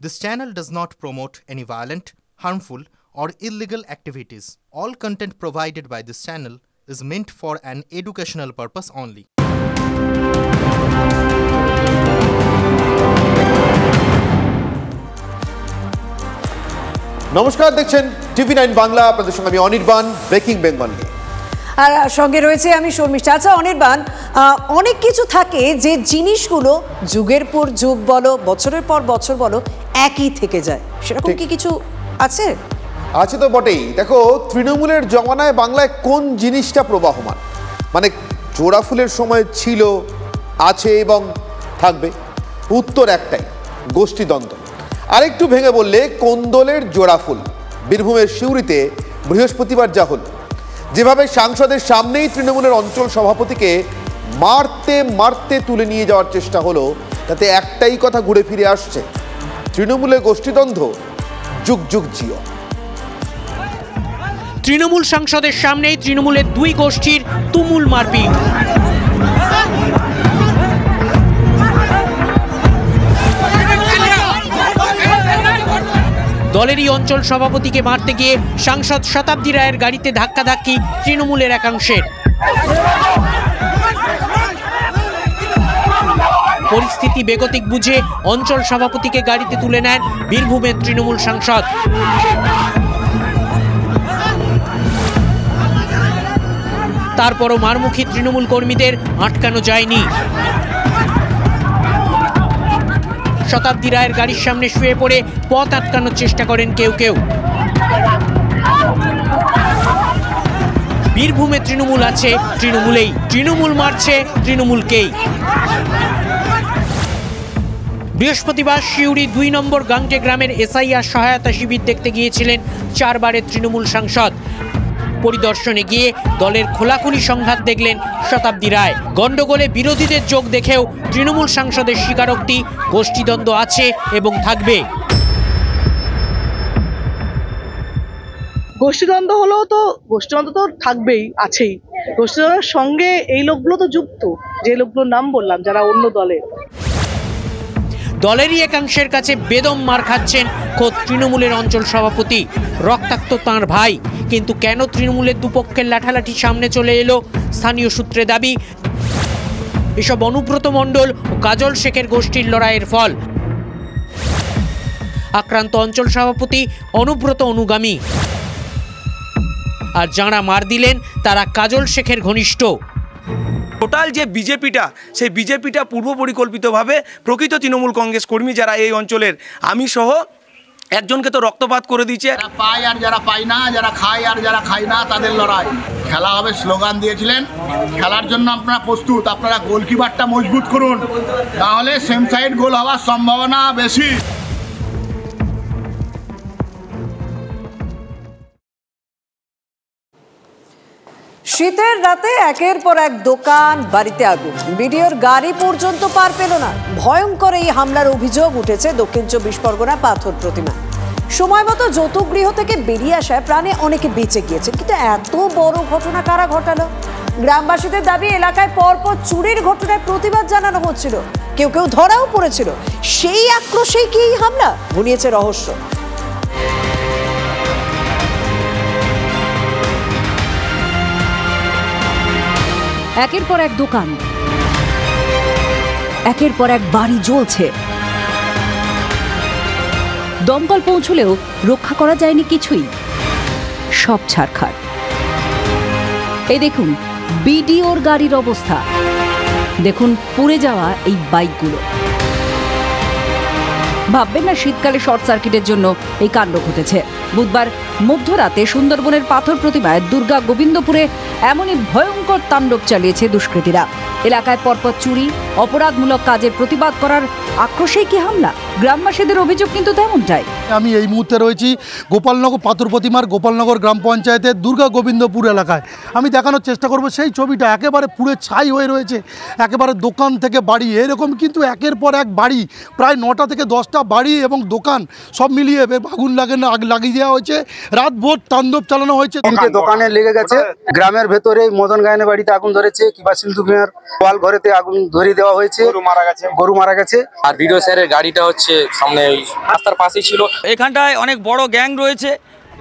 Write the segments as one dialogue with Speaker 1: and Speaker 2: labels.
Speaker 1: This channel does not promote any violent, harmful, or illegal activities. All content provided by this channel is meant for an educational purpose only.
Speaker 2: নমস্কার, দেখছেন টিভি9 বাংলা। আপনাদের সঙ্গে আমি Anirban, breaking Bengal নিয়ে।
Speaker 3: আর সঙ্গে রয়েছে আমি শর্মিষ্ঠা। আচ্ছা অনির্বাণ, অনেক কিছু থাকে যে জিনিসগুলো যুগের পর যুগ বলো, বছরের পর বছর বলো, একই থেকে যায়, সেরকম কি কিছু আছে?
Speaker 2: আছে তো বটেই। দেখো, তৃণমূলের জমানায় বাংলায় কোন জিনিসটা প্রবাহমান, মানে জোড়া ফুলের সময় ছিল, আছে এবং থাকবে? উত্তর একটাই, গোষ্ঠীদ্বন্দ্ব। আরেকটু ভেঙে বললে কোন্দলের জোড়া ফুল। বীরভূমের সিউড়িতে বৃহস্পতিবার যা হল, যেভাবে সাংসদের সামনেই তৃণমূলের অঞ্চল সভাপতিকে মারতে মারতে তুলে নিয়ে যাওয়ার চেষ্টা হলো, তাতে একটাই কথা ঘুরে ফিরে আসছে, তৃণমূলের গোষ্ঠীদ্বন্দ্ব যুগ যুগ জিও।
Speaker 4: তৃণমূল সাংসদের সামনেই তৃণমূলের দুই গোষ্ঠীর তুমুল মারপিট। দলেরই অঞ্চল সভাপতিকে মারতে গিয়ে সাংসদ শতাব্দী রায়ের গাড়িতে ধাক্কাধাক্কি তৃণমূলের একাংশের। পরিস্থিতি বেগতিক বুঝে অঞ্চল সভাপতিকে গাড়িতে তুলে নেন বীরভূমের তৃণমূল সাংসদ। তারপরও মারমুখী তৃণমূল কর্মীদের আটকানো যায়নি। শতাব্দী রায়ের গাড়ির সামনে শুয়ে পড়ে পথ আটকানোর চেষ্টা করেন কেউ কেউ। বীরভূমে তৃণমূল আছে, তৃণমূলেই তৃণমূল মারছে তৃণমূলকেই। বৃহস্পতিবার সিউড়ি 2 নম্বর গাংটে গ্রামের এসআইআর সহায়তা শিবির দেখতে গিয়েছিলেন 4 বারের তৃণমূল সাংসদ। পরিদর্শনে গিয়ে দলের খোলাখুলি সংঘাত দেখলেন শতাব্দী রায়। গন্ডগোলে বিরোধীদের যোগ দেখেও তৃণমূল সাংসদের স্বীকারোক্তি, গোষ্ঠীদ্বন্দ্ব আছে এবং থাকবে।
Speaker 5: গোষ্ঠীদ্বন্দ্ব হলেও তো গোষ্ঠীদ্বন্দ্ব তো থাকবেই, আছেই। গোষ্ঠীদ্বন্দ্বের সঙ্গে এই লোকগুলো তো যুক্ত, যে লোকগুলোর নাম বললাম, যারা অন্য দলের।
Speaker 4: দলেরই একাংশের কাছে বেদম মার খাচ্ছেন খোদ তৃণমূলের অঞ্চল সভাপতি। রক্তাক্ত তাঁর ভাই, কিন্তু কেন তৃণমূলের দুপক্ষের লাঠালাঠি সামনে চলে এলো? স্থানীয় সূত্রে দাবি, এসব অনুব্রত মণ্ডল ও কাজল শেখের গোষ্ঠীর লড়াইয়ের ফল। আক্রান্ত অঞ্চল সভাপতি অনুব্রত অনুগামী, আর যাঁরা মার দিলেন তারা কাজল শেখের ঘনিষ্ঠ।
Speaker 6: টোটাল যে বিজেপিটা, সেই বিজেপিটা পূর্ব পরিকল্পিতভাবে প্রকৃত তৃণমূল কংগ্রেস কর্মী যারা এই অঞ্চলের, আমি সহ একজনকে তো রক্তপাত করে দিচ্ছে।
Speaker 7: যারা পায় আর যারা পায় না, যারা খায় আর যারা খায় না, তাদের লড়াই। খেলা হবে স্লোগান দিয়েছিলেন, খেলার জন্য আপনারা প্রস্তুত, আপনারা গোলকিপারটা মজবুত করুন, তাহলে সেম সাইড গোল হওয়ার সম্ভাবনা বেশি।
Speaker 3: শীতের রাতে একের পর এক দোকান, বাড়িতে আগুন, বিডিওর গাড়ি পর্যন্ত পার পেল না। ভয়ঙ্কর এই হামলার অভিযোগ উঠেছে দক্ষিণ 24 পরগনা পাথর প্রতিমা। সময় মতো যৌতুকগৃহ থেকে বেরিয়ে আসায় প্রাণে অনেকে বেঁচে গিয়েছেন, কিন্তু এত বড় ঘটনা কারা ঘটালো? গ্রামবাসীদের দাবি, এলাকায় পরপর চুরির ঘটনায় প্রতিবাদ জানানো হচ্ছিল, কেউ কেউ ধরাও পড়েছিল। সেই আক্রোশেই কি এই হামলা? ঘনিয়েছে রহস্য।
Speaker 8: একের পর এক দোকান, একের পর এক বাড়ি জ্বলছে। দমকল পৌঁছলেও রক্ষা করা যায়নি কিছুই, সব ছারখার। এই দেখুন বিডিওর গাড়ির অবস্থা, দেখুন পুড়ে যাওয়া এই বাইকগুলো। ভাববেন না শীতকালে শর্ট সার্কিটের জন্য এই কাণ্ড ঘটেছে। বুধবার মধ্যরাতে সুন্দরবনের পাথর প্রতিমায় দুর্গা গোবিন্দপুরে এমনই ভয়ঙ্কর তাণ্ডব চালিয়েছে দুষ্কৃতীরা। এলাকায় পরপর চুরি, অপরাধমূলক কাজের প্রতিবাদ করার আক্রোশেই কি হামলা? গ্রামবাসীদের অভিযোগ কিন্তু তেমনটাই।
Speaker 9: আমি এই মুহূর্তে রয়েছি গোপালনগর পাথর প্রতিমার গোপালনগর গ্রাম পঞ্চায়েতের দুর্গা গোবিন্দপুর এলাকায়। আমি দেখানোর চেষ্টা করব সেই ছবিটা, একেবারে পুড়ে ছাই হয়ে রয়েছে, একেবারে দোকান থেকে বাড়ি, এরকম কিন্তু একের পর এক বাড়ি, প্রায় 9টা থেকে 10টা বাড়ি এবং দোকান সব মিলিয়ে আগুন লাগিয়ে দেওয়া হয়েছে। রাত ভোর তাণ্ডব চালানো হয়েছে।
Speaker 10: দোকানে লেগে গেছে, গ্রামের ভেতরে মদন গায়নের বাড়িতে আগুন ধরেছে, কিবা সিন্ধু মিয়ার ওয়াল ঘরেতে আগুন ধরিয়ে দেওয়া হয়েছে, গরু মারা গেছে।
Speaker 11: আর বিডিও স্যারের গাড়িটা হচ্ছে পাশে সামনে ওই রাস্তার পাশেই ছিল।
Speaker 6: এখানটায় অনেক বড় গ্যাং রয়েছে,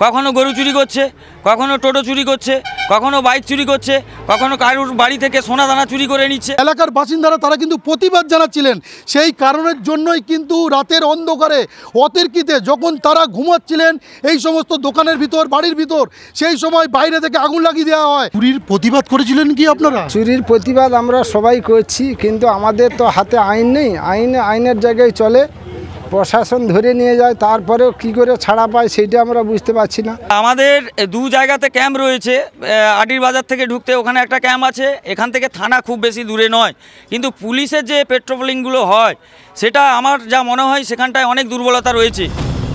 Speaker 6: কখনো গরু চুরি করছে, কখনো টোটো চুরি করছে, কখনো বাইক চুরি করছে, কখনো কারুর বাড়ি থেকে সোনা দানা চুরি করে নিচ্ছে।
Speaker 9: এলাকার বাসিন্দারা তারা কিন্তু প্রতিবাদ জানাচ্ছিলেন, সেই কারণের জন্যই কিন্তু রাতের অন্ধকারে অতর্কিতে যখন তারা ঘুমাচ্ছিলেন এই সমস্ত দোকানের ভিতর, বাড়ির ভিতর, সেই সময় বাইরে থেকে আগুন লাগিয়ে দেওয়া হয়। চুরির প্রতিবাদ করেছিলেন কি আপনারা?
Speaker 12: চুরির প্রতিবাদ আমরা সবাই করছি, কিন্তু আমাদের তো হাতে আইন নেই, আইনের জায়গায় চলে, প্রশাসন ধরে নিয়ে যায়, তারপরেও কি করে ছাড়া পায় সেটা আমরা বুঝতে পারছি না।
Speaker 6: আমাদের দু জায়গাতে ক্যাম্প রয়েছে, আটির বাজার থেকে ঢুকতে ওখানে একটা ক্যাম্প আছে, এখান থেকে থানা খুব বেশি দূরে নয়, কিন্তু পুলিশের যে পেট্রোলিংগুলো হয় সেটা আমার যা মনে হয় সেখানটায় অনেক দুর্বলতা রয়েছে।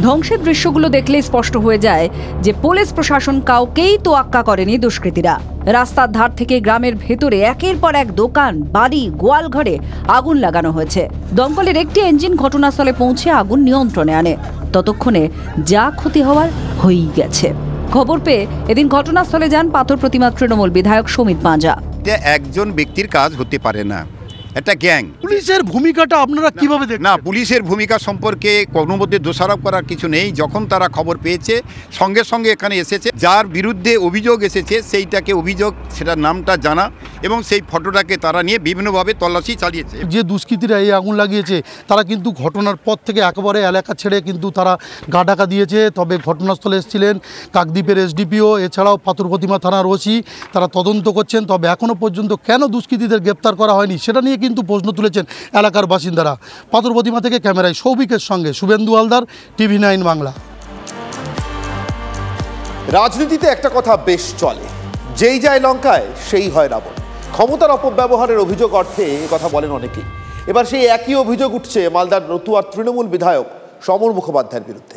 Speaker 8: ধ্বংসের দৃশ্যগুলো দেখলে স্পষ্ট হয়ে যায় যে পুলিশ প্রশাসন কাউকেই তোয়াক্কা করেনি দুষ্কৃতীরা। রাস্তার ধার থেকে গ্রামের ভেতরে একের পর এক দোকান, বাড়ি, গোয়ালঘরে আগুন লাগানো হয়েছে। দমকলের একটি ইঞ্জিন ঘটনাস্থলে পৌঁছে আগুন নিয়ন্ত্রণে আনে। ততক্ষণে যা ক্ষতি হওয়ার হয়েই গেছে। খবর পেয়ে এদিন ঘটনাস্থলে যান পাথর প্রতিমা তৃণমূল বিধায়ক সমিত পাঁজা।
Speaker 13: একজন ব্যক্তির কাজ হতে পারে না, একটা গ্যাং।
Speaker 9: পুলিশের ভূমিকাটা আপনারা কিভাবে দেখেন?
Speaker 13: না, পুলিশের ভূমিকা সম্পর্কে কোনো মধ্যে দোষারোপ করার কিছু নেই। যখন তারা খবর পেয়েছে সঙ্গে সঙ্গে এখানে এসেছে, যার বিরুদ্ধে অভিযোগ এসেছে সেইটাকে অভিযোগ, সেটার নামটা জানা এবং সেই ফটোটাকে তারা নিয়ে বিভিন্নভাবে তল্লাশি চালিয়েছে।
Speaker 9: যে দুষ্কৃতীরা এই আগুন লাগিয়েছে তারা কিন্তু ঘটনার পর থেকে একেবারে এলাকা ছেড়ে কিন্তু তারা গা ঢাকা দিয়েছে। তবে ঘটনাস্থলে এসেছিলেন কাকদ্বীপের এসডিপিও, এছাড়াও পাথর প্রতিমা থানার ওসি, তারা তদন্ত করছেন। তবে এখনও পর্যন্ত কেন দুষ্কৃতীদের গ্রেপ্তার করা হয়নি সেটা নিয়ে কিন্তু প্রশ্ন তুলেছেন এলাকার বাসিন্দারা। পাথর প্রতিমা থেকে ক্যামেরায় সৌভিকের সঙ্গে শুভেন্দু হালদার, TV9 বাংলা।
Speaker 2: রাজনীতিতে একটা কথা বেশ চলে, যেই যায় লঙ্কায় সেই হয় রাবণ। ক্ষমতার অপব্যবহারের অভিযোগ অর্থে কথা বলেন অনেকেই। এবার সেই একই অভিযোগ উঠছে মালদার রতুয়ার তৃণমূল বিধায়ক সমর মুখোপাধ্যায়ের বিরুদ্ধে।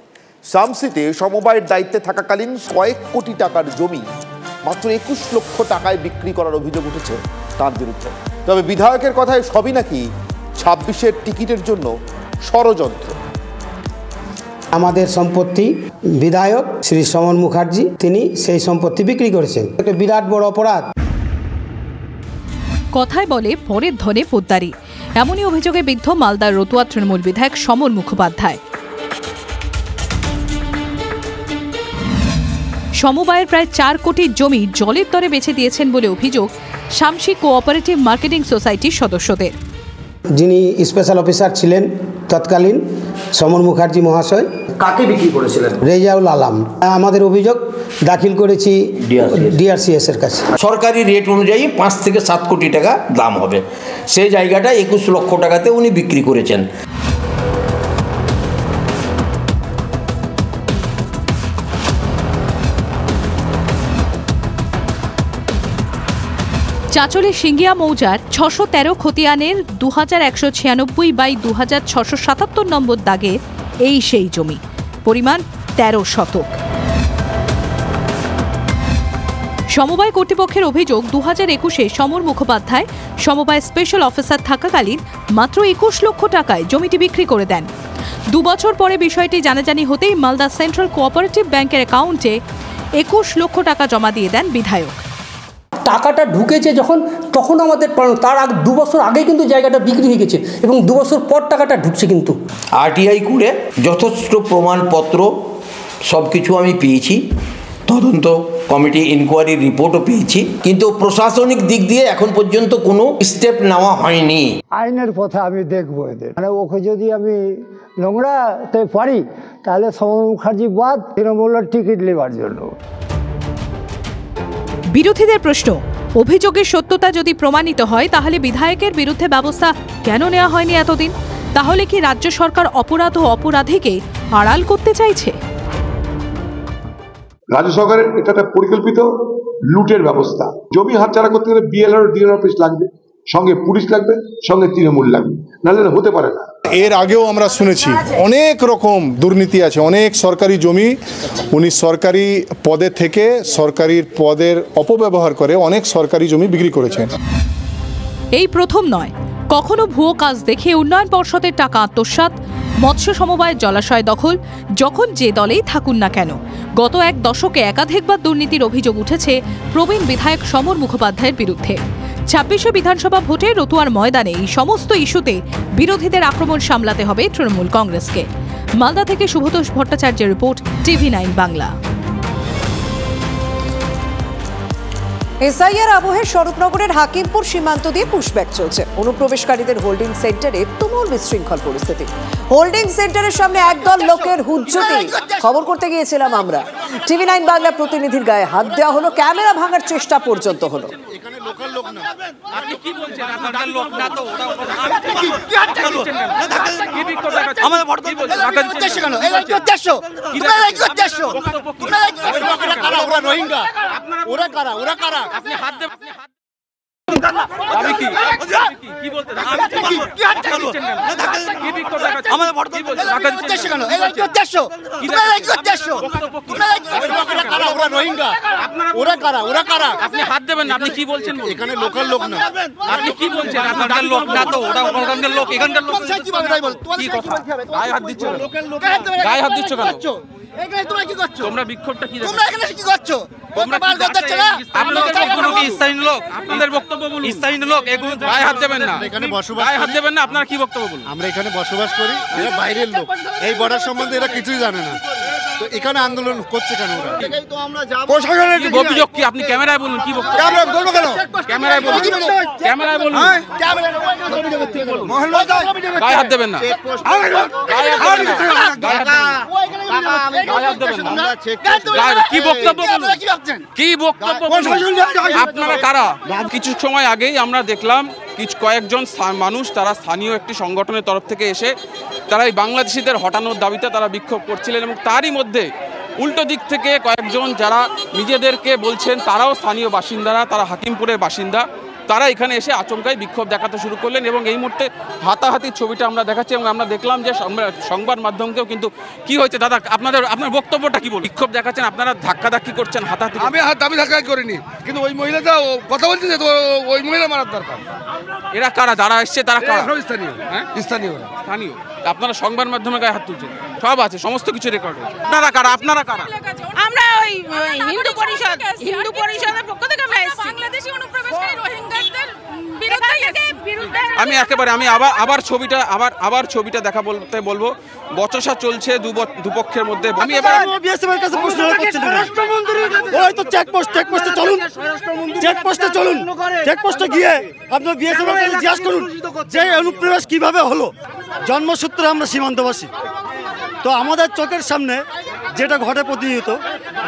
Speaker 2: সামসিতে সমবায়ের দায়িত্বে থাকাকালীন কয়েক কোটি টাকার জমি মাত্র 21 লক্ষ টাকায় বিক্রি করার অভিযোগ উঠেছে তার বিরুদ্ধে। তবে বিধায়কের কথায় সবই নাকি 26-এর টিকিটের জন্য ষড়যন্ত্র।
Speaker 14: আমাদের সম্পত্তি বিধায়ক শ্রী সমর মুখার্জি তিনি সেই সম্পত্তি বিক্রি করেছেন, একটা বিরাট বড় অপরাধ।
Speaker 15: কথায় বলে পরের ধনে পোদ্দারি, এমনই অভিযোগে বিদ্ধ মালদার রতুয়া তৃণমূল বিধায়ক সমর মুখোপাধ্যায়। সমবায়ের প্রায় 4 কোটির জমি জলের দরে বেচে দিয়েছেন বলে অভিযোগ শামসি কোঅপারেটিভ মার্কেটিং সোসাইটির সদস্যদের।
Speaker 14: যিনি স্পেশাল অফিসার ছিলেন তৎকালীন সমর মুখার্জি মহাশয়।
Speaker 16: কাকে বিক্রি করেছিলেন?
Speaker 14: রেজাউল আলম। আমাদের অভিযোগ দাখিল করেছি ডিআরসিএস এর কাছে।
Speaker 16: সরকারি রেট অনুযায়ী 5 থেকে 7 কোটি টাকা দাম হবে, সেই জায়গাটা 21 লক্ষ টাকাতে উনি বিক্রি করেছেন।
Speaker 15: চাঁচলের সিঙ্গিয়া মৌজার 613 খতিয়ানের 2196/2677 নম্বর দাগে এই সেই জমি, পরিমাণ 13 শতক। সমবায় কর্তৃপক্ষের অভিযোগ 2021-এ সমর মুখোপাধ্যায় সমবায় স্পেশাল অফিসার থাকাকালীন মাত্র 21 লক্ষ টাকায় জমিটি বিক্রি করে দেন। 2 বছর পরে বিষয়টি জানাজানি হতেই মালদা সেন্ট্রাল কোঅপারেটিভ ব্যাংকের অ্যাকাউন্টে 21 লক্ষ টাকা জমা দিয়ে দেন বিধায়ক।
Speaker 17: টাকাটা ঢুকেছে যখন, তখন আমাদের তার 2 বছর আগে কিন্তু জায়গাটা বিক্রি হয়ে গেছে এবং 2 বছর পর টাকাটা ঢুকছে। কিন্তু
Speaker 16: আরটিআই করে যথেষ্ট প্রমাণপত্র সব কিছু আমি পেয়েছি, তদন্ত কমিটি ইনকোয়ারি রিপোর্টও পেয়েছি, কিন্তু প্রশাসনিক দিক দিয়ে এখন পর্যন্ত কোনো স্টেপ নেওয়া হয়নি।
Speaker 12: আইনের পথে আমি দেখবো এদের, মানে ওকে যদি আমি নোংরাতে পারি তাহলে সমর মুখার্জি বাদ তৃণমূলের টিকিট নেবার জন্য।
Speaker 15: বিরোধীদের প্রশ্ন, অভিযোগের সত্যতা যদি প্রমাণিত হয় তাহলে বিধায়কের বিরুদ্ধে ব্যবস্থা কেন নেওয়া হয়নি এতদিন? তাহলে কি রাজ্য সরকার অপরাধ ও অপরাধীকে আড়াল করতে চাইছে?
Speaker 18: রাজ্য সরকারের এটা একটা পরিকল্পিত লুটের ব্যবস্থা। জমি হাতছাড়া করতে গেলে বিএলআর ডিএল অফিস লাগবে, সঙ্গে পুলিশ লাগবে, সঙ্গে তৃণমূল লাগবে, নাহলে হতে পারে না।
Speaker 19: এর আগেও আমরা শুনেছি অনেক রকম দুর্নীতি আছে, অনেক সরকারি জমি উনি সরকারি পদে থেকে সরকারি পদের অপব্যবহার করে অনেক সরকারি জমি বিক্রি করেছেন।
Speaker 15: এই প্রথম নয়, কখনো ভুয়ো কাজ দেখে উন্নয়ন পর্ষদের টাকা আত্মসাৎ, মৎস্য সমবায়ের জলাশয় দখল, যখন যে দলেই থাকুন না কেন গত 1 দশকে একাধিকবার দুর্নীতির অভিযোগ উঠেছে প্রবীণ বিধায়ক সমর মুখোপাধ্যায়ের বিরুদ্ধে। 26শে বিধানসভা ভোটে রতুয়ার ময়দানে এই সমস্ত ইস্যুতে বিরোধীদের আক্রমণ সামলাতে হবে তৃণমূল কংগ্রেসকে। মালদা থেকে শুভতোষ ভট্টাচার্যের রিপোর্ট, TV9 বাংলা।
Speaker 3: এসআইআর আবহে স্বরূপনগরের হাকিমপুর সীমান্ত দিয়ে পুশব্যাক চলছে। অনুপ্রবেশকারীদের হোল্ডিং সেন্টারে তুমুল বিশৃঙ্খল পরিস্থিতি। হোল্ডিং সেন্টারের সামনে একদল লোকের হুজ্জতে খবর করতে গিয়েছিলাম আমরা। TV9 বাংলা প্রতিনিধির গায়ে হাত দেওয়া হলো, ক্যামেরা ভাঙার চেষ্টা পর্যন্ত হলো।
Speaker 11: তোমরা বিক্ষোভটা কি তোমরা এখানে কি করছো? তোমরা বাল করতে না, আপনাদের কি স্থানীয় লোক? আপনাদের বক্তব্য বলুন। স্থানীয় লোক এগুলো গায়ে হাত দেবেন না, এখানে বসবাস গায়ে হাত দেবেন না। আপনারা কি বক্তব্য বলুন? আমরা এখানে বসবাস করি, এরা বাইরের লোক, এই বর্ডার সম্বন্ধে এরা কিছুই জানে না, তো এখানে আন্দোলন করছে কেন ওরা? তো আমরা যাব প্রশাসনের কি অভিযোগ কি? আপনি ক্যামেরায় বলুন কি বক্তব্য? ক্যামেরায় বলবো কেন? ক্যামেরায় বলুন, ক্যামেরায় বলুন, ক্যামেরায় মহল্লা গায়ে হাত দেবেন না, গায়ে হাত দেবেন না, গায়ে হাত দেবেন না। কি বক্তব্য বলুন, কি বক্তব্য? আপনারা কারা? কিছু সময় আগেই আমরা দেখলাম কয়েকজন মানুষ, তারা স্থানীয় একটি সংগঠনের তরফ থেকে এসে তারা এই বাংলাদেশিদের হটানোর দাবিতে তারা বিক্ষোভ করছিলেন, এবং তারই মধ্যে উল্টো দিক থেকে কয়েকজন যারা নিজেদেরকে বলছেন তারাও স্থানীয় বাসিন্দারা, তারা হাকিমপুরের বাসিন্দা, তারা এখানে এসে আচমকাই বিক্ষোভ দেখাতে শুরু করলেন। এবং এই মুহূর্তে হাতাহাতির ছবিটা আমরা দেখাচ্ছি, এবং আমরা দেখলাম যে সংবাদ মাধ্যমকেও কিন্তু কি হয়েছে দাদা, আপনার বক্তব্যটা কি বল? বিক্ষোভ দেখাচ্ছেন, আপনারা ধাক্কাধাক্কি করছেন, হাতাহাতি।
Speaker 20: আমি ধাক্কা করিনি, কিন্তু ওই মহিলাটা কথা বলছে যে ওই মহিলা মারার দরকার।
Speaker 11: এরা কারা? যারা এসছে তারা কারা?
Speaker 20: স্থানীয়, স্থানীয়,
Speaker 11: স্থানীয়। আপনারা সংবাদ মাধ্যমে গায়ে হাত তুলছেন, সব আছে, সমস্ত কিছু রেকর্ড হয়েছে। আপনারা কারা? আপনারা কারা?
Speaker 21: আমরা ওই হিন্দু পরিষদের পক্ষ থেকে আমরা এসেছি। বাংলাদেশী অনুপ্রবেশকারী রোহিঙ্গাদের বিরুদ্ধে
Speaker 11: আমি আবার ছবিটা দেখা বলতে বলবো। বচসা চলছে দুপক্ষের মধ্যে। আমি এবার
Speaker 20: বিএসএফের কাছে প্রশ্ন করছি, ওই তো চেকপোস্টে চলুন, চেকপোস্টে গিয়ে আপনার বিএসএফের কাছে জিজ্ঞাসা করুন যে অনুপ্রবেশ কিভাবে হলো। জন্মসূত্রে আমরা সীমান্তবাসী, তো আমাদের চোখের সামনে যেটা ঘটে প্রতিনিয়ত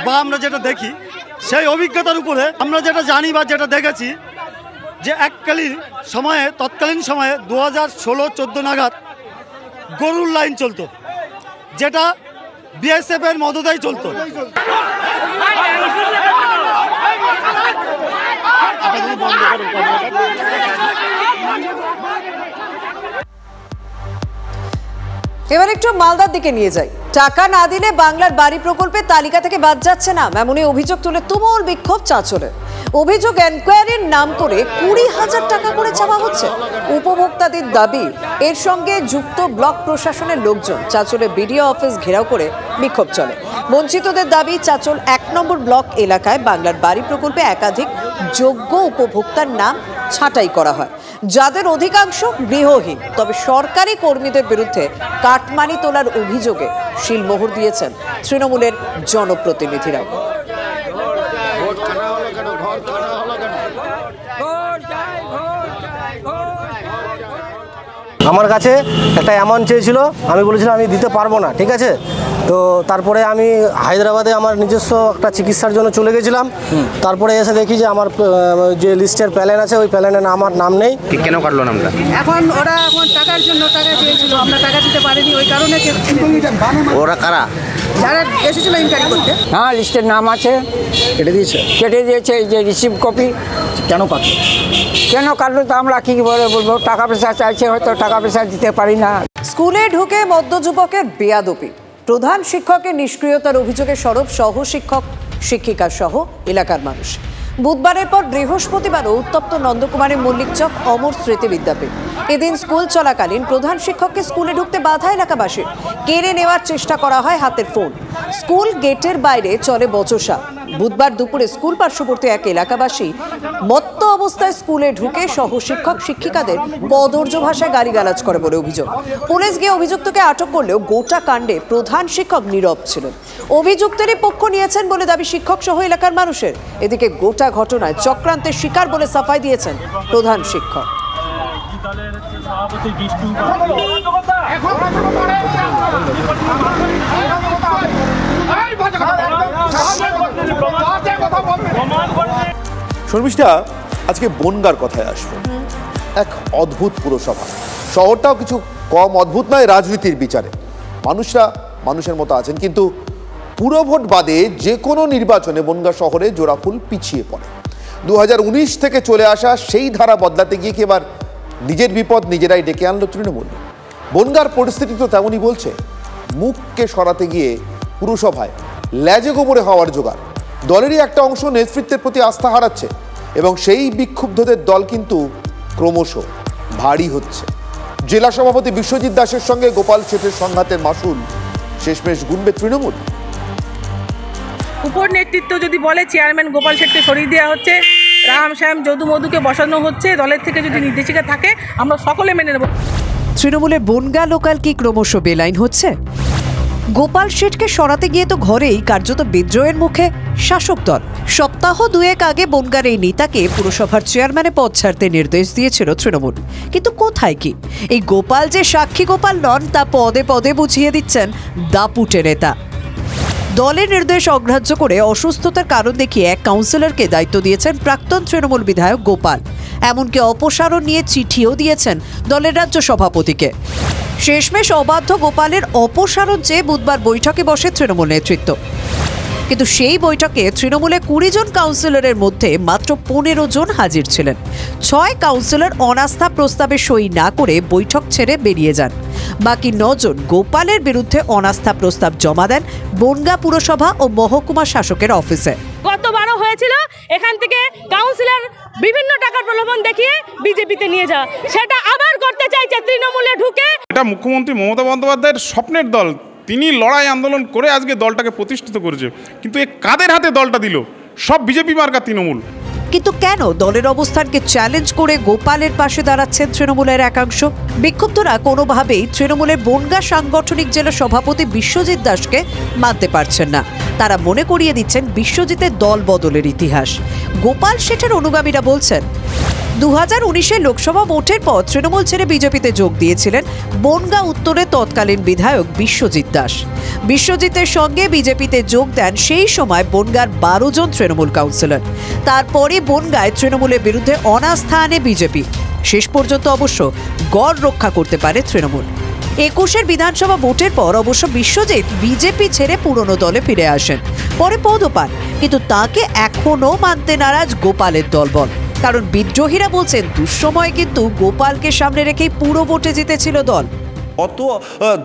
Speaker 20: বা আমরা যেটা দেখি, সেই অভিজ্ঞতার উপরে আমরা যেটা জানি বা যেটা দেখেছি যে তৎকালীন সময়ে 2016-14 নাগাদ গরুর লাইন চলতো, যেটা বিএসএফ এর মদতেই চলতো।
Speaker 3: এবার একটু মালদার দিকে নিয়ে যাই। টাকা না দিলে বাংলার বাড়ি প্রকল্পের তালিকা থেকে বাদ যাচ্ছে না, এমনই অভিযোগ তুলে তুমুল বিক্ষোভ চাঁচলে। অভিযোগ, এনকোয়ারির নাম করে 20,000 টাকা করে চাওয়া হচ্ছে। উপভোক্তাদের দাবি, এর সঙ্গে যুক্ত ব্লক প্রশাসনের লোকজন। চাঁচলে বিডিও অফিস ঘেরাও করে বিক্ষোভ চলে। বঞ্চিতদের দাবি, চাঁচল 1 নম্বর ব্লক এলাকায় বাংলার বাড়ি প্রকল্পে একাধিক যোগ্য উপভোক্তার নাম ছাঁটাই করা হয়, যাদের অধিকাংশ গৃহহীন। তবে সরকারি কর্মীদের বিরুদ্ধে কাটমানি তোলার অভিযোগে শিলমোহর দিয়েছেন তৃণমূলের জনপ্রতিনিধিরাও।
Speaker 22: আমার কাছে একটা অ্যামাউন্ট চেয়েছিল, আমি বলেছিলাম আমি দিতে পারবো না, ঠিক আছে। তো তারপরে আমি হায়দ্রাবাদে আমার নিজস্ব একটা চিকিৎসার জন্য চলে গেছিলাম। তারপরে এসে দেখি যে আমার যে লিস্টের প্ল্যান আছে, ওই প্ল্যানে আমার নাম নেই।
Speaker 23: কেন কাটলো নামটা?
Speaker 21: এখন টাকার জন্য টাকা চেয়েছিল, আমরা টাকা দিতে পারিনি, ওই কারণে।
Speaker 23: ওরা কারা?
Speaker 21: যারা এসেছিল ইনকোয়ারি করতে।
Speaker 24: হ্যাঁ, লিস্টের নাম আছে, কেটে দিয়েছে এই যে রিসিভ কপি।
Speaker 22: কেন কাটলো?
Speaker 24: কেন কাটলো তো আমরা কি বলবো, টাকা পয়সা চাইছে, হয়তো টাকা পয়সা দিতে পারি না।
Speaker 3: স্কুলে ঢুকে মদ্য যুবকের বেয়াদপি, প্রধান শিক্ষকের নিষ্ক্রিয়তার অভিযোগে সরব সহ শিক্ষক শিক্ষিকা সহ এলাকার মানুষ। বুধবারের পর বৃহস্পতিবারও উত্তপ্ত নন্দকুমারের মল্লিক চক অমর স্মৃতি বিদ্যাপীঠ। এদিন স্কুল চলাকালীন প্রধান শিক্ষককে স্কুলে ঢুকতে বাধা এলাকাবাসীর। কেড়ে নেওয়ার চেষ্টা করা হয় হাতের ফোন। স্কুল গেটের বাইরে চলে বচসা। বুধবার দুপুরে স্কুল পার্শ্ববর্তী এক এলাকাবাসী মত্ত অবস্থায় স্কুলে ঢুকে সহ শিক্ষক শিক্ষিকাদের কদর্য ভাষায় গালিগালাজ করে বলে অভিযোগ। পুলিশ গিয়ে অভিযুক্তকে আটক করলেও গোটা কাণ্ডে প্রধান শিক্ষক নীরব ছিলেন। অভিযুক্তেরই পক্ষ নিয়েছেন বলে দাবি শিক্ষক সহ এলাকার মানুষের। এদিকে গোটা ঘটনায় চক্রান্তের শিকার বলে সাফাই দিয়েছেন প্রধান শিক্ষক।
Speaker 2: শর্মিষ্ঠা, আজকে বনগাঁর কথায় আসবো। এক অদ্ভুত পুরসভা, শহরটাও কিছু কম অদ্ভুত নয় রাজনীতির বিচারে। মানুষরা মানুষের মতো আছেন, কিন্তু পুরভোট বাদে যে কোনো নির্বাচনে বনগাঁ শহরে জোড়াফুল পিছিয়ে পড়ে। 2019 থেকে চলে আসা সেই ধারা বদলাতে গিয়ে কি এবার নিজের বিপদ নিজেরাই ডেকে আনলো তৃণমূল? বনগাঁর পরিস্থিতি তো তেমনই বলছে। মুখকে সরাতে গিয়ে পুরসভায় ল্যাজে গোবরে হওয়ার জোগাড়। দলেরই একটা অংশ নেতৃত্বের প্রতি আস্থা হারাচ্ছে এবং সেই বিক্ষুব্ধদের দল কিন্তু ক্রমশ ভারী হচ্ছে। জেলা সভাপতি বিশ্বজিৎ দাসের সঙ্গে গোপাল শেঠের সংঘাতের মাসুল শেষমেশ গুনবে তৃণমূল।
Speaker 21: উপর নেতৃত্ব যদি বলে চেয়ারম্যান গোপাল শেঠকে সরিয়ে দেওয়া হচ্ছে, রাম শ্যাম যদু মধুকে বসানো হচ্ছে, দলের থেকে যদি নির্দেশিকা থাকে আমরা সকলে মেনে নেব।
Speaker 3: তৃণমূলের বনগাঁ লোকাল কি ক্রমশ বেলাইন হচ্ছে? গোপাল শেঠকে সরাতে গিয়ে তো ঘরেই কার্যত বিদ্রোহের মুখে শাসক দল। সপ্তাহ দুয়েক আগে বনগাঁর এই নেতাকে পুরসভার চেয়ারম্যানে পদ ছাড়তে নির্দেশ দিয়েছিল তৃণমূল। কিন্তু কোথায় কি? এই গোপাল যে সাক্ষী গোপাল নন তা পদে পদে বুঝিয়ে দিচ্ছেন দাপুটে নেতা। দলের নির্দেশ অগ্রাহ্য করে অসুস্থতার কারণ দেখিয়ে এক কাউন্সিলরকে দায়িত্ব দিয়েছেন প্রাক্তন তৃণমূল বিধায়ক গোপাল। এমনকি অপসারণ নিয়ে চিঠিও দিয়েছেন দলের রাজ্য সভাপতিকে। শেষমেশ অবাধ্য গোপালের অপসারণ চেয়ে বুধবার বৈঠকে বসে তৃণমূল নেতৃত্ব। কিন্তু সেই বৈঠকে তৃণমূলে 20 জন কাউন্সিলরের মধ্যে মাত্র 15 জন হাজির ছিলেন। 6 কাউন্সিলর অনাস্থা প্রস্তাবে সই না করে বৈঠক ছেড়ে বেরিয়ে যান। বাকি 9 জন গোপালের বিরুদ্ধে অনাস্থা প্রস্তাব জমা দেন বনগাঁ পুরসভা ও মহকুমা শাসকের অফিসে।
Speaker 1: গতবারও হয়েছিল, এখান থেকে কাউন্সিলর বিভিন্ন টাকার প্রলোভন দেখিয়ে বিজেপিতে নিয়ে যাওয়া, সেটা আবার করতে চাইছে তৃণমূলে ঢুকে।
Speaker 11: এটা মুখ্যমন্ত্রী মমতা বন্দ্যোপাধ্যায়ের স্বপ্নের দল, তিনি লড়াই আন্দোলন করে আজকে দলটাকে প্রতিষ্ঠিত করেছে, কিন্তু এ কাদের হাতে দলটা দিল? সব বিজেপি মার্কা তৃণমূল।
Speaker 3: কিন্তু কেন দলের অবস্থানকে চ্যালেঞ্জ করে গোপালের পাশে দাঁড়াচ্ছেন তৃণমূলের একাংশ? বিক্ষুব্ধরা কোনোভাবেই তৃণমূলের বনগাঁ সাংগঠনিক জেলা সভাপতি বিশ্বজিৎ দাসকে মানতে পারছেন না। তারা মনে করিয়ে দিচ্ছেন বিশ্বজিতের দল বদলের ইতিহাস। গোপাল শেঠের অনুগামীরা বলছেন 2019 লোকসভা ভোটের পর তৃণমূল ছেড়ে বিজেপিতে যোগ দিয়েছিলেন বনগাঁ উত্তরের তৎকালীন বিধায়ক বিশ্বজিৎ দাস। বিশ্বজিতের সঙ্গে বিজেপিতে যোগ দেন সেই সময় বনগাঁর 12 জন তৃণমূল কাউন্সিলর। তারপরে বনগাঁয় তৃণমূলের বিরুদ্ধে অনাস্থা আনে বিজেপি। শেষ পর্যন্ত অবশ্য গড় রক্ষা করতে পারে তৃণমূল। 21 বিধানসভা ভোটের পর অবশ্য বিশ্বজিৎ বিজেপি ছেড়ে পুরনো দলে ফিরে আসেন, পরে পদও পান। কিন্তু তাকে এখনও মানতে নারাজ গোপালের দলবল। কারণ বিদ্রোহীরা বলছেন দুঃসময় কিন্তু গোপালকে সামনে রেখেই পুরো ভোটে জিতেছিল দল।
Speaker 4: গত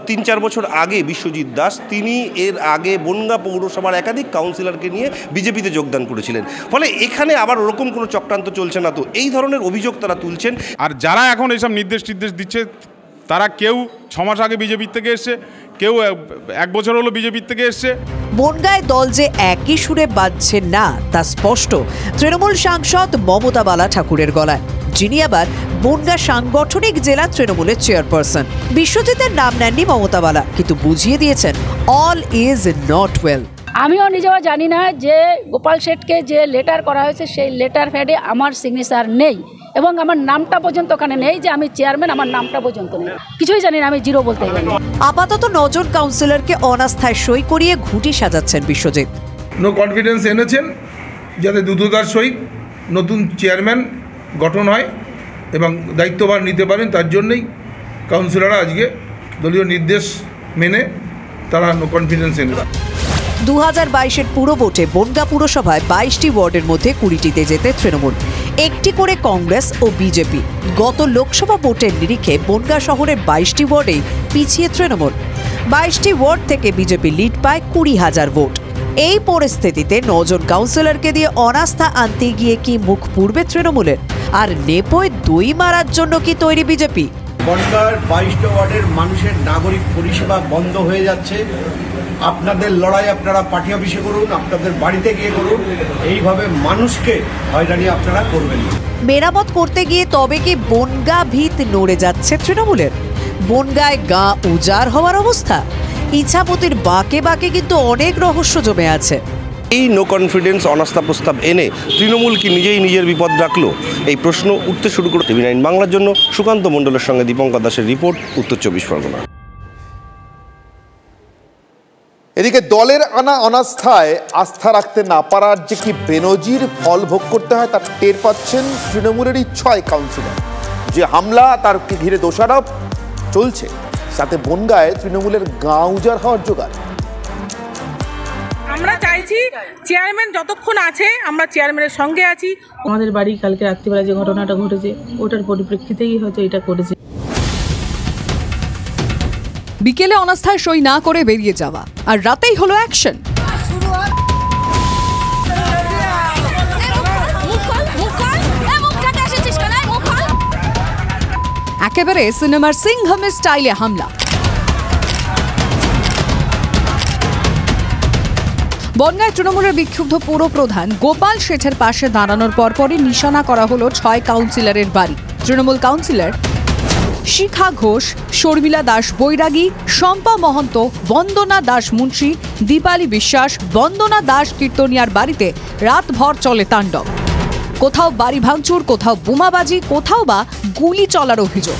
Speaker 4: 3-4 বছর আগে বিশ্বজিৎ দাস তিনি এর আগে বনগাঁ পৌরসভার একাধিক কাউন্সিলরকে নিয়ে বিজেপিতে যোগদান করেছিলেন। ফলে এখানে আবার ওরকম কোনো চক্রান্ত চলছে না, তো এই ধরনের অভিযোগ তারা তুলছেন।
Speaker 11: আর যারা এখন এইসব নির্দেশ দিচ্ছে তারা কেউ 6 মাস আগে বিজেপির থেকে এসছে, কেউ 1 বছর হলো বিজেপির থেকে এসছে।
Speaker 3: বনগাঁয় দল যে একই সুরে বাজছে না তা স্পষ্ট তৃণমূল সাংসদ মমতা বালা ঠাকুরের গলায়, যিনি আবার বনগাঁ সাংগঠনিক জেলা তৃণমূলের চেয়ারপারসন। বিশ্বজিতের নাম নেননি মমতা বালা, কিন্তু বুঝিয়ে দিয়েছেন অল ইজ নট ওয়েল।
Speaker 1: আমিও নিজেও জানি না যে গোপাল শেঠকে যে লেটার করা হয়েছে সেই লেটার প্যাডে আমার সিগনেচার নেই এবং আমার নামটা পর্যন্ত ওখানে নেই যে আমি চেয়ারম্যান, আমার নামটা পর্যন্ত নেই, কিছুই জানি না, আমি জিরো বলতে জানি।
Speaker 3: আপাতত 9 জন কাউন্সিলরকে অনাস্থায় সই করিয়ে ঘুঁটি সাজাচ্ছেন বিশ্বজিৎ।
Speaker 5: নো কনফিডেন্স এনেছেন যাতে দ্রুততার সহিত নতুন চেয়ারম্যান গঠন হয় এবং দায়িত্বভার নিতে পারেন, তার জন্যই কাউন্সিলররা আজকে দলীয় নির্দেশ মেনে তারা নো কনফিডেন্স এনেছে।
Speaker 3: 2022 পুরো ভোটে বনগাঁ পুরসভায় 22টি ওয়ার্ডের মধ্যে 20টিতে জেতে তৃণমূল, 1টি করে কংগ্রেস ও বিজেপি। গত লোকসভা ভোটের নিরিখে বনগাঁ শহরের 22টি ওয়ার্ডেই পিছিয়ে তৃণমূল। 22টি ওয়ার্ড থেকে বিজেপি লিড পায় 20,000 ভোট। এই পরিস্থিতিতে 9 জন কাউন্সিলরকে দিয়ে অনাস্থা আনতে গিয়ে কি মুখ পুড়বে তৃণমূলের? আর নেপোয় দই মারার জন্য কি তৈরি বিজেপি?
Speaker 7: বনগাঁর 22টা ওয়ার্ডের মানুষের নাগরিক পরিষেবা বন্ধ হয়ে যাচ্ছে।
Speaker 6: আপনাদের লড়াই আপনারা পার্টি অফিসে করুন, আপনাদের বাড়িতে গিয়ে করুন, এইভাবে মানুষকে হয়রানি আপনারা করবেন না।
Speaker 3: মেরামত করতে গিয়ে তবে কি বনগা ভিত নড়ে যাচ্ছে তৃণমূলের? বনগায় গা উজাড় হওয়ার অবস্থা? ইছামতির বাঁকে বাঁকে কিন্তু অনেক রহস্য জমে আছে।
Speaker 4: এই নো কনফিডেন্স অনাস্থা প্রস্তাব এনে তৃণমূল কি নিজেই নিজের বিপদ রাখলো? এই প্রশ্ন উঠতে শুরু করে টিভি 9 বাংলার জন্য সুকান্ত মণ্ডলের সঙ্গে দীপঙ্কর দাসের রিপোর্ট, উত্তর 24 পরগনা।
Speaker 2: এদিকে দলের আনা অনাস্থায় আস্থা রাখতে না পারার যে কি বেনজির ফল ভোগ করতে হয় তার টের পাচ্ছেন তৃণমূলেরই 6 কাউন্সিলর। যে হামলা তার ঘিরে দোষারোপ চলছে, সাথে বনগায় তৃণমূলের গা উজাড় হওয়ার জোগাড়।
Speaker 21: আমরা চাইছি চেয়ারম্যান যতক্ষণ আছে আমরা চেয়ারম্যানের সঙ্গে আছি।
Speaker 7: আমাদের বাড়ি কালকে রাত্রিবেলা যে ঘটনাটা ঘটেছে ওটার পরিপ্রেক্ষিতেই হয়তো এটা করেছে।
Speaker 15: বিকেলে অনাস্থায় সই না করে বেরিয়ে যাওয়া, আর রাতেই হলো অ্যাকশন। একেবারে সিনেমার সিংঘমের স্টাইলে হামলা। বনগাঁয় তৃণমূলের বিক্ষুব্ধ পৌরপ্রধান গোপাল শেঠের পাশে দাঁড়ানোর পরপরই নিশানা করা হলো 6 কাউন্সিলরের বাড়ি। তৃণমূল কাউন্সিলর শিখা ঘোষ, শর্মিলা দাস বৈরাগী, শম্পা মহন্ত, বন্দনা দাস মুন্সি, দীপালি বিশ্বাস, বন্দনা দাস কীর্তনিয়ার বাড়িতে রাতভর চলে তাণ্ডব। কোথাও বাড়ি ভাঙচুর, কোথাও বোমাবাজি, কোথাও বা গুলি চলার অভিযোগ।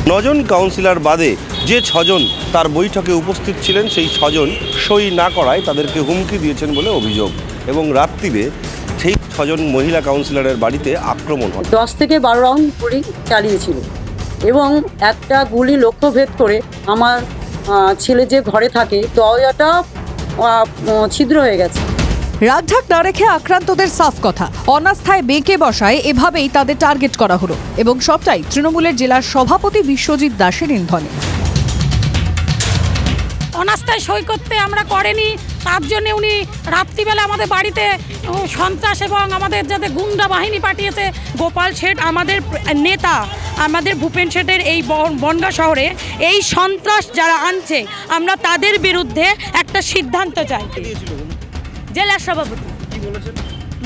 Speaker 4: 9 জন কাউন্সিলর বাদে যে 6 জন তার বৈঠকে উপস্থিত ছিলেন সেই 6 জন সই না করায় তাদেরকে হুমকি দিয়েছেন বলে অভিযোগ, এবং রাত্রিরে সেই 6 জন মহিলা কাউন্সিলরের বাড়িতে আক্রমণ হয়।
Speaker 8: 10 থেকে 12 রাউন্ড গুলি চালিয়েছিল এবং একটা গুলি লক্ষ্যভেদ করে আমার ছেলে যে ঘরে থাকে দরজাটা ছিদ্র হয়ে গেছে।
Speaker 15: রাগঢাক না রেখে আক্রান্তদের সাফ কথা, অনাস্থায় বেঁকে বসায় এভাবেই তাদের টার্গেট করা হলো, এবং সবটাই তৃণমূলের জেলার সভাপতি বিশ্বজিৎ দাসের ইন্ধনে।
Speaker 21: অনাস্থায় সই করতে আমরা করেনি, তার জন্য উনি রাত্রিবেলা আমাদের বাড়িতে সন্ত্রাস এবং আমাদের যাতে গুন্ডা বাহিনী পাঠিয়েছে। গোপাল শেঠ আমাদের নেতা, আমাদের ভূপেন শেঠের এই বনগাঁ শহরে এই সন্ত্রাস যারা আনছে আমরা তাদের বিরুদ্ধে একটা সিদ্ধান্ত চাই।
Speaker 10: জেলার সভাপতি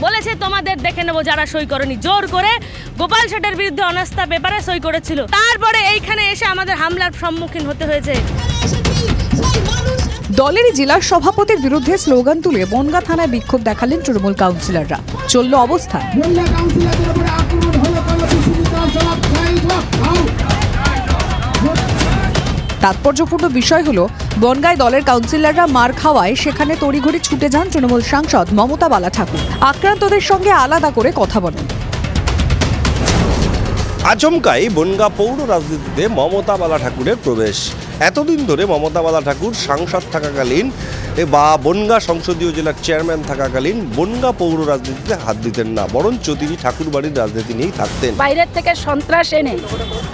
Speaker 10: বলেছে তোমাদের দেখে নেবো যারা সই করেনি, জোর করে গোপাল শেঠের বিরুদ্ধে অনাস্থা পেপারে সই করেছিল, তারপরে এইখানে এসে আমাদের হামলার সম্মুখীন হতে হয়েছে।
Speaker 15: দলেরই জেলার সভাপতির বিরুদ্ধে স্লোগান তুলে বনগাঁ থানায় বিক্ষোভ দেখালেন তৃণমূল কাউন্সিলররা। চলল অবস্থান। তাৎপর্যপূর্ণ বিষয় হলো বনগাঁয় দলের কাউন্সিলররা মার খাওয়ায় সেখানে তড়িঘড়ি ছুটে যান তৃণমূল সাংসদ মমতা বালা ঠাকুর। আক্রান্তদের সঙ্গে আলাদা করে কথা বলেন।
Speaker 4: আচমকাই বনগাঁ পৌর রাজনীতিতে মমতা বালা ঠাকুরের প্রবেশ। এতদিন ধরে মমতা বালা ঠাকুর সাংসদ থাকাকালীন বা বনগাঁ সংসদীয় জেলার চেয়ারম্যান থাকাকালীন বনগাঁ পৌর রাজনীতিতে হাত দিতেন না, বরঞ্চ তিনি ঠাকুর বাড়ির রাজনীতি নিয়েই থাকতেন।
Speaker 1: বাইরের থেকে সন্ত্রাস এনে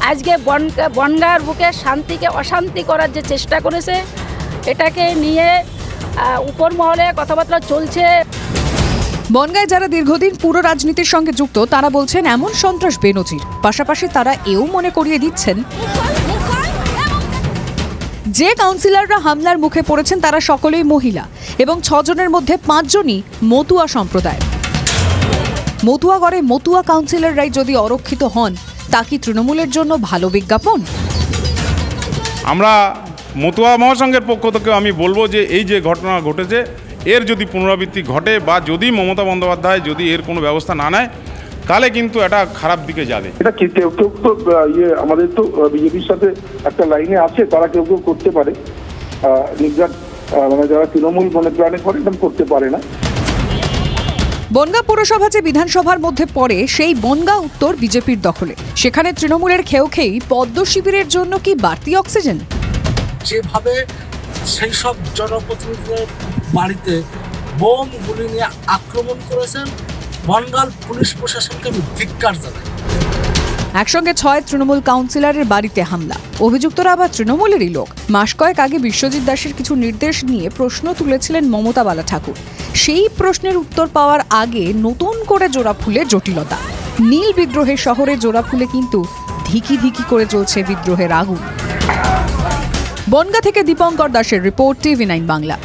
Speaker 1: আজকে বনগাঁর বুকে শান্তিকে অশান্তি করার যে চেষ্টা করেছে, এটাকে নিয়ে উপর মহলে কথাবার্তা চলছে।
Speaker 15: বনগাঁয় যারা দীর্ঘদিন পুরো রাজনীতির সঙ্গে যুক্ত তারা বলছেন এমন সন্ত্রাস বেনজির। পাশাপাশি তারা এও মনে করিয়ে দিচ্ছেন যে কাউন্সিলররা হামলার মুখে পড়েছেন তারা সকলেই মহিলা, এবং 6 জনের মধ্যে 5 জনই মতুয়া সম্প্রদায়। মতুয়াগড়ে মতুয়া কাউন্সিলররাই যদি অরক্ষিত হন, তা কি তৃণমূলের জন্য ভালো বিজ্ঞাপন?
Speaker 25: আমরা মতুয়া মহাসংঘের পক্ষ থেকে আমি বলবো যে এই যে ঘটনা ঘটেছে এর যদি পুনরাবৃত্তি ঘটে বা যদি মমতা বন্দ্যোপাধ্যায় যদি এর কোনো ব্যবস্থা না নেয় তাহলে কিন্তু এটা খারাপ দিকে যাবে।
Speaker 26: এটা কেউ কেউ তো আমাদের তো বিজেপির সাথে একটা লাইনে আছে, তারা কেউ কেউ করতে পারে, মানে যারা তৃণমূল মনে প্রাণে করে এটা করতে পারে না।
Speaker 15: বনগাঁ পুরসভা যে বিধানসভার মধ্যে পড়ে সেই বনগাঁ উত্তর বিজেপির দখলে। সেখানে তৃণমূলের খেয়েও খেয়েই পদ্ম শিবিরের জন্য কি বাড়তি অক্সিজেন?
Speaker 27: যেভাবে সেই সব জনপ্রতিনিধিদের বাড়িতে বোম গুলি নিয়ে আক্রমণ করেছেন, বনগাঁ পুলিশ প্রশাসনকে আমি ধিক্কার জানাই।
Speaker 15: একসঙ্গে 6 তৃণমূল কাউন্সিলরের বাড়িতে হামলা, অভিযুক্তরা আবার তৃণমূলেরই লোক। মাস কয়েক আগে বিশ্বজিৎ দাসের কিছু নির্দেশ নিয়ে প্রশ্ন তুলেছিলেন মমতা বালা ঠাকুর। সেই প্রশ্নের উত্তর পাওয়ার আগে নতুন করে জোড়া ফুলে জটিলতা। নীল বিদ্রোহের শহরে জোড়া ফুলে কিন্তু ধিকি ধিকি করে চলছে বিদ্রোহের আগুন। বনগাঁ থেকে দীপঙ্কর দাসের রিপোর্ট, টিভি 9 বাংলা।